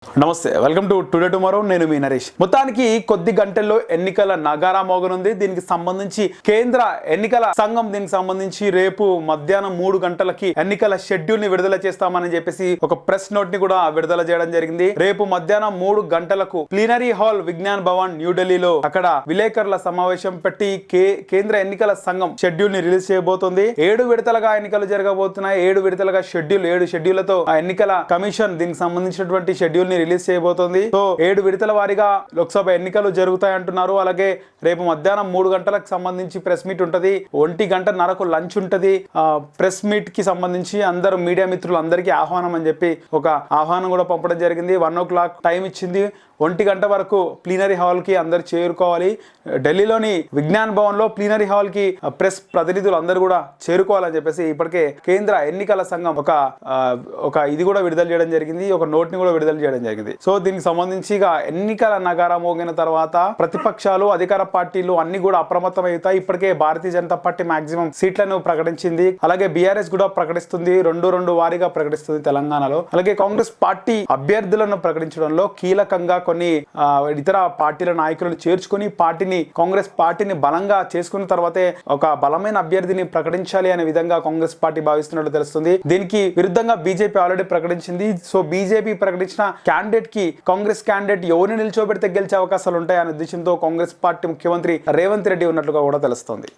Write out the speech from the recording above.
నమస్తే, welcome to today tomorrow. నేను మీ నరేష్. మొత్తానికి కొద్ది గంటల్లో ఎన్నికల నగారా మోగనుంది. దీనికి సంబంధించి కేంద్ర ఎన్నికల సంఘం దీనికి సంబంధించి రేపు మధ్యాహ్నం 3 గంటలకి ఎన్నికల షెడ్యూల్ ని విడుదల చేస్తామని చెప్పేసి ఒక ప్రెస్ నోట్ ని కూడా విడుదల చేయడం జరిగింది. రేపు మధ్యాహ్నం 3 గంటలకు ప్లీనరీ హాల్ విజ్ఞాన్ భవన్ న్యూఢిల్లీలో అక్కడ విలేకరుల సమావేశం పెట్టి కేంద్ర ఎన్నికల సంఘం షెడ్యూల్ ని రిలీజ్ చేయబోతోంది. 7 విడతలుగా ఎన్నికలు జరగబోతున్నాయి. 7 విడతలుగా 7 షెడ్యూళ్లతో ఆ ఎన్నికల కమిషన్ దీనికి సంబంధించినటువంటి షెడ్యూల్ ని రిలీజ్ చేయబోతోంది. సో 7 విడతల వారీగా లోక్సభ ఎన్నికలు జరుగుతాయి అంటున్నారు. అలాగే రేపు మధ్యాహ్నం 3 గంటలకు సంబంధించి ప్రెస్ మీట్ ఉంటది. 1:30 లంచ్ ఉంటది. ప్రెస్ మీట్ కి సంబంధించి అందరూ మీడియా మిత్రులు అందరికీ ఆహ్వానం అని చెప్పి ఒక ఆహ్వానం కూడా పంపడం జరిగింది. 1 o'clock టైం ఇచ్చింది. 1 గంట వరకు ప్లీనరీ హాల్ కి అందరు చేరుకోవాలి. ఢిల్లీలోని విజ్ఞాన్ భవన్ లో ప్లీనరీ హాల్ కి ప్రెస్ ప్రతినిధులు అందరూ కూడా చేరుకోవాలని చెప్పేసి ఇప్పటికే కేంద్ర ఎన్నికల సంఘం ఒక ఇది కూడా విడుదల చేయడం జరిగింది. ఒక నోట్ ని కూడా విడుదల చేయడం జరిగింది. సో దీనికి సంబంధించి ఎన్నికల నగారా మోగిన తర్వాత ప్రతిపక్షాలు అధికార పార్టీలు అన్ని కూడా అప్రమత్తం అవుతాయి. ఇప్పటికే భారతీయ జనతా పార్టీ మాక్సిమం సీట్లను ప్రకటించింది. అలాగే బీఆర్ఎస్ కూడా ప్రకటిస్తుంది. 2 వారీగా ప్రకటిస్తుంది తెలంగాణలో. అలాగే కాంగ్రెస్ పార్టీ అభ్యర్థులను ప్రకటించడంలో కీలకంగా కొన్ని ఇతర పార్టీల నాయకులను చేర్చుకుని కాంగ్రెస్ పార్టీని బలంగా చేసుకున్న తర్వాతే ఒక బలమైన అభ్యర్థిని ప్రకటించాలి అనే విధంగా కాంగ్రెస్ పార్టీ భావిస్తున్నట్టు తెలుస్తుంది. దీనికి విరుద్ధంగా బీజేపీ ఆల్రెడీ ప్రకటించింది. సో బీజేపీ ప్రకటించిన క్యాండిడేట్ కి కాంగ్రెస్ క్యాండిడేట్ ఎవరిని నిల్చోబెడితే గెలిచే అవకాశాలు ఉంటాయనే ఉద్దేశంతో కాంగ్రెస్ పార్టీ ముఖ్యమంత్రి రేవంత్ రెడ్డి ఉన్నట్లుగా కూడా తెలుస్తుంది.